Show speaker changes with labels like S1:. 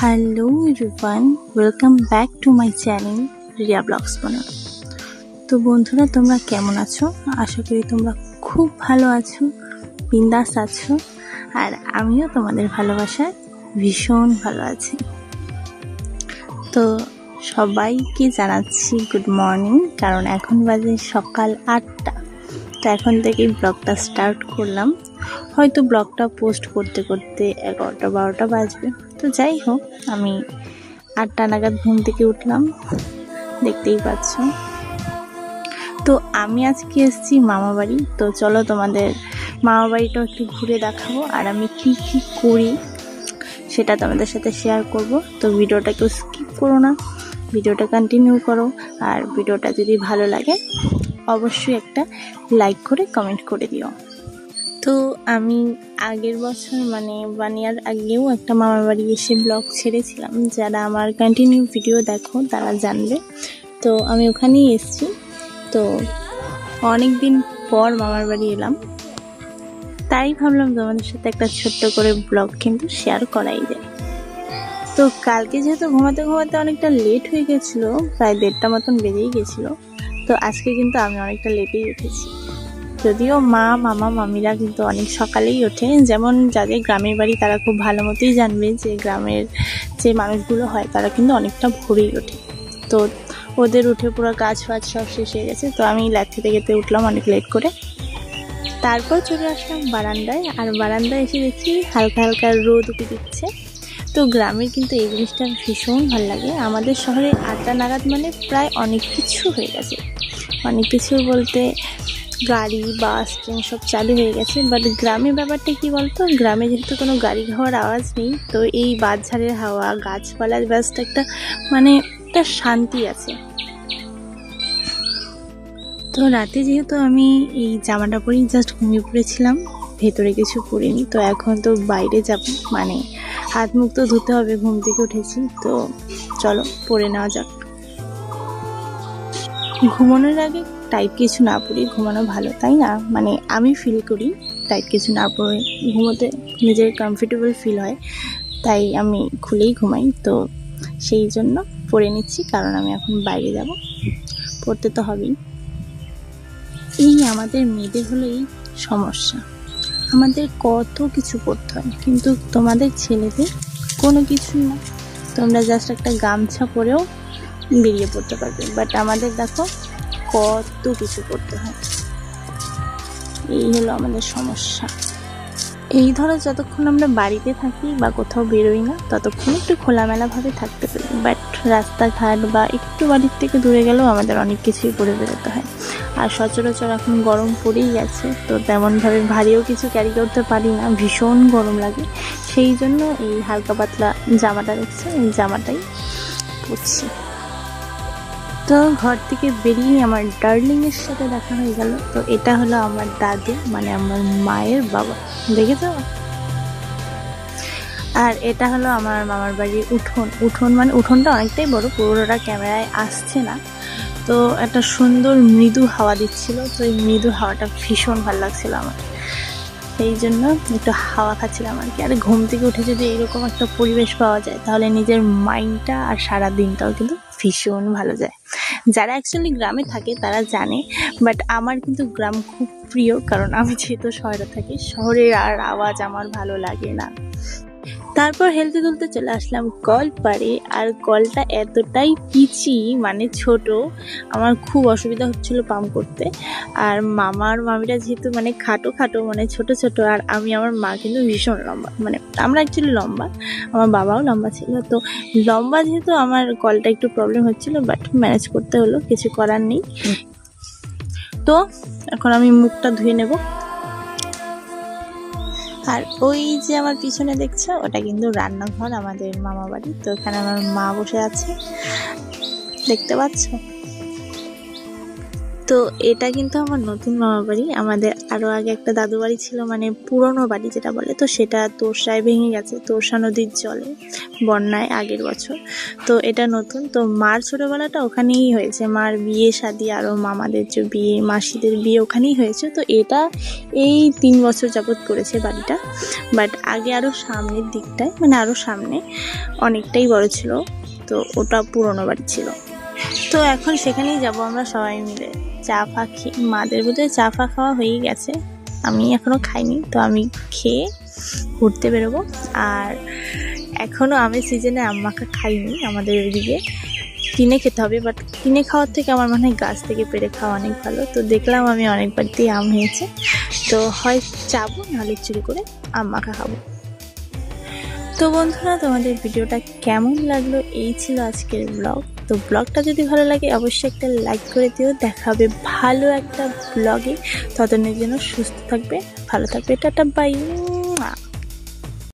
S1: Hello everyone, welcome back to my channel Riya vlogs বানানো। তো বন্ধুরা, তোমরা কেমন আছো? আশা করি তোমরা খুব ভালো আছো, বিন্দাস আছো। আর আমিও তোমাদের ভালোবাসায় ভীষণ ভালো আছি। তো সবাইকে জানাচ্ছি গুড মর্নিং, কারণ এখন বাজে সকাল 8টা। তো এখন থেকেই ব্লগটা স্টার্ট করলাম। হয়তো ব্লগটা পোস্ট করতে করতে 11টা-12টা বাজবে। তো যাই হোক, আমি 8টা নাগাদ ঘুম থেকে উঠলাম, দেখতেই পাচ্ছ। তো আমি আজকে এসেছি মামা বাড়ি। তো চলো তোমাদের মামা বাড়িটা একটু ঘুরে দেখাবো, আর আমি কি কি করি সেটা তোমাদের সাথে শেয়ার করব। তো ভিডিওটা কেউ স্কিপ করো না, ভিডিওটা কন্টিনিউ করো। আর ভিডিওটা যদি ভালো লাগে অবশ্যই একটা লাইক করে কমেন্ট করে দিও। তো আমি আগের বছর মানে 1 ইয়ার আগেও একটা মামার বাড়ি এসে ব্লগ ছেড়েছিলাম। যারা আমার কন্টিনিউ ভিডিও দেখো তারা জানবে। তো আমি ওখানেই এসেছি। তো অনেক দিন পর মামার বাড়ি এলাম, তাই ভাবলাম তোমাদের সাথে একটা ছোট্ট করে ব্লগ কিন্তু শেয়ার করাই যায়। তো কালকে যেহেতু ঘুমাতে ঘুমাতে অনেকটা লেট হয়ে গেছিলো, প্রায় 1:30টা মতন বেজেই গেছিলো। তো আজকে কিন্তু আমি অনেকটা লেটেই উঠেছি। যদিও মা, মামা, মামিরা কিন্তু অনেক সকালেই ওঠে। যেমন যাদের গ্রামের বাড়ি তারা খুব ভালো মতোই জানবে যে গ্রামের যে মানুষগুলো হয় তারা কিন্তু অনেকটা ভোরেই ওঠে। তো ওদের উঠে পুরো কাজ ফাজ সব শেষ হয়ে গেছে। তো আমি ল্যাথি থেকে উঠলাম অনেক লেট করে। তারপর চলে আসলাম বারান্দায়, আর বারান্দায় এসে দেখছি হালকা হালকা রোদ উঠে দিচ্ছে। তো গ্রামের কিন্তু এই জিনিসটা ভীষণ ভালো লাগে। আমাদের শহরে 8টা নাগাদ মানে প্রায় অনেক কিছু হয়ে গেছে। অনেক কিছু বলতে গাড়ি, বাস, ট্রেন সব চালু হয়ে গেছে। বাট গ্রামের ব্যাপারটা কি বলতো, গ্রামে যেহেতু কোনো গাড়ি ঘোড়ার আওয়াজ নেই, তো এই বাঁশঝাড়ের হাওয়া, গাছপালার ব্যবস্থা একটা মানে একটা শান্তি আছে। তো রাতে যেহেতু আমি এই জামাটা পরেই জাস্ট ঘুমিয়ে পড়েছিলাম, ভেতরে কিছু পরিনি। তো এখন তো বাইরে যাব, মানে হাত মুখ তো ধুতে হবে, ঘুম থেকে উঠেছি। তো চলো পরে নেওয়া যাক। ঘুমানোর আগে টাইট কিছু না পরে ঘুমানো ভালো, তাই না? মানে আমি ফিল করি টাইট কিছু না পরে ঘুমোতে নিজের কমফর্টেবল ফিল হয়, তাই আমি খুলেই ঘুমাই। তো সেই জন্য পরে নিচ্ছি, কারণ আমি এখন বাইরে যাব, পড়তে তো হবেই। এই আমাদের মেয়েদের হলো এই সমস্যা, আমাদের কত কিছু পড়তে হয়, কিন্তু তোমাদের ছেলেদের কোনো কিছুই না। তোমরা জাস্ট একটা গামছা পরেও বেরিয়ে পড়তে পারবে, বাট আমাদের দেখো কত কিছু করতে হয়। এই হলো আমাদের সমস্যা। এই ধরো যতক্ষণ আমরা বাড়িতে থাকি বা কোথাও বেরোই না, ততক্ষণ একটু খোলামেলাভাবে থাকতে পারি। বাট রাস্তাঘাট বা একটু বাড়ির থেকে দূরে গেলেও আমাদের অনেক কিছুই পরে বেরোতে হয়। আর সচরাচর এখন গরম পড়েই গেছে, তো তেমনভাবে ভারীও কিছু ক্যারি করতে পারি না, ভীষণ গরম লাগে। সেই জন্য এই হালকা পাতলা জামাটা দেখছি, এই জামাটাই পরছি। তো ঘর থেকে বেরিয়ে আমার ডার্লিংয়ের সাথে দেখা হয়ে গেল। তো এটা হলো আমার দাদু, মানে আমার মায়ের বাবা, দেখেছো? আর এটা হলো আমার মামার বাড়ির উঠোন মানে উঠোনটা অনেকটাই বড়, পুরোটা ক্যামেরায় আসছে না। তো একটা সুন্দর মৃদু হাওয়া দিচ্ছিল। তো এই মৃদু হাওয়াটা ভীষণ ভালো লাগছিল আমার, সেই জন্য একটু হাওয়া খাচ্ছিলাম আর কি। আর ঘুম থেকে উঠে যদি এরকম একটা পরিবেশ পাওয়া যায়, তাহলে নিজের মাইন্ডটা আর সারা দিনটাও কিন্তু ভীষণ ভালো যায়। যারা অ্যাকচুয়ালি গ্রামে থাকে তারা জানে, বাট আমার কিন্তু গ্রাম খুব প্রিয়, কারণ আমি যেহেতু শহরে থাকি, শহরের আর আওয়াজ আমার ভালো লাগে না। তারপর হেলতে দুলতে চলে আসলাম কল পাড়ে। আর কলটা এতটাই পিচি মানে ছোট, আমার খুব অসুবিধা হচ্ছিল পাম্প করতে। আর মামার মামিরা যেহেতু মানে খাটো খাটো মানে ছোট ছোট, আর আমি আমার মা কিন্তু ভীষণ লম্বা, মানে আমরা অ্যাকচুয়ালি লম্বা, আমার বাবাও লম্বা ছিল। তো লম্বা যেহেতু আমার কলটা একটু প্রবলেম হচ্ছিল, বাট ম্যানেজ করতে হলো, কিছু করার নেই। তো এখন আমি মুখটা ধুয়ে নেব। আর ওই যে আমার পিছনে দেখছো, ওটা কিন্তু রান্নাঘর আমাদের মামা বাড়ি। তো এখানে আমার মা বসে আছে, দেখতে পাচ্ছ? তো এটা কিন্তু আমার নতুন মামা বাড়ি। আমাদের আরও আগে একটা দাদু বাড়ি ছিল, মানে পুরনো বাড়ি যেটা বলে, তো সেটা তোরসায় ভেঙে গেছে তোরসা নদীর জলে, বন্যায় আগের বছর। তো এটা নতুন। তো মার ছোটোবেলাটা ওখানেই হয়েছে, মার বিয়ে শাদি আরও মামাদের যে বিয়ে, মাসিদের বিয়ে ওখানেই হয়েছে। তো এটা এই 3 বছর যাবৎ করেছে বাড়িটা। বাট আগে আরও সামনের দিকটায়, মানে আরও সামনে অনেকটাই বড় ছিল, তো ওটা পুরনো বাড়ি ছিল। তো এখন সেখানেই যাব আমরা সবাই মিলে চা ফা খেয়ে। মাদের বোধহয় চা ফা খাওয়া হয়েই গেছে, আমি এখনও খাইনি। তো আমি খেয়ে ঘুরতে বেরোবো। আর এখনও আমের সিজনে আম মাখা খাইনি, আমাদের ওইদিকে কিনে খেতে হবে। বাট কিনে খাওয়ার থেকে আমার মনে হয় গাছ থেকে পেড়ে খাওয়া অনেক ভালো। তো দেখলাম আমি অনেক বাড়িতেই আম হয়েছে, তো হয় যাবো নাহলে চুরি করে আম মাখা খাবো। তো বন্ধুরা, তোমাদের ভিডিওটা কেমন লাগলো? এই ছিল আজকের ব্লগ। তো ব্লগটা যদি ভালো লাগে অবশ্যই একটা লাইক করে দিও। দেখা হবে ভালো একটা ব্লগে। ততদিনের জন্য সুস্থ থাকবে, ভালো থাকবে, টাটা বাই।